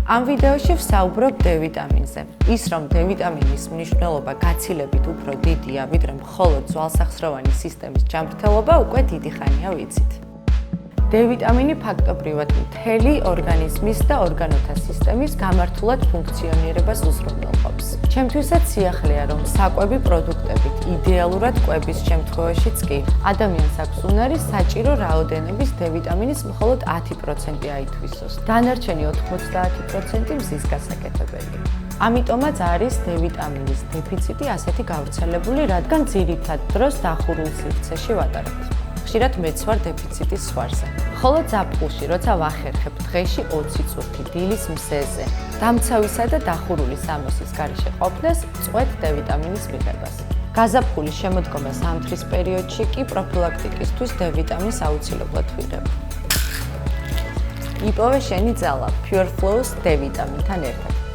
ამ ვიდეოში ვსაუბრობ D-ვიტამინზე. ის რომ D-ვიტამინის მნიშვნელობა გაცილებით უფრო დიდია, ვიდრე მხოლოდ ძვალსახსროვანი სისტემის ჯანმრთელობა, უკვე დიდი ხანია ვიცით. D-ვიტამინი ფაქტობრივად მთელი ორგანიზმის და ორგანოთა სისტემის გამართულად ფუნქციონირებას უზრუნველყოფს. ჩემთვისაც სიახლეა, რომ საკვები პროდუქტებით, იდეალურად კვების შემთხვევაშიც კი, ადამიანს აქვს უნარი საჭირო რაოდენობის D-ვიტამინის მხოლოდ 10% აითვისოს. დანარჩენი 90% მზის გასაკეთებელი. ამიტომაც არის D-ვიტამინის დეფიციტი ასეთი გავრცელებული, რადგან ძირითად დროს დახურულ სივრცეში ვატარებთ. ხშირად მეც ვარ დეფიციტის ზღვარზე. ხოლო ზაფხულში, როცა ვახერხებ დღეში 20 წუთი დილის მზეზე, დამცავისა და დახურული სამოსის გარეშე ყოფნას წვეთ D-ვიტამინის მიღებას. გაზაფხულის შემოდგომა ზამთრის პერიოდში კი პროფილაქტიკისთვის D-ვიტამინს აუცილებლად ვიღებ. იპოვე შენი ძალა Pure Flow-ს D-ვიტამინთან ერთად.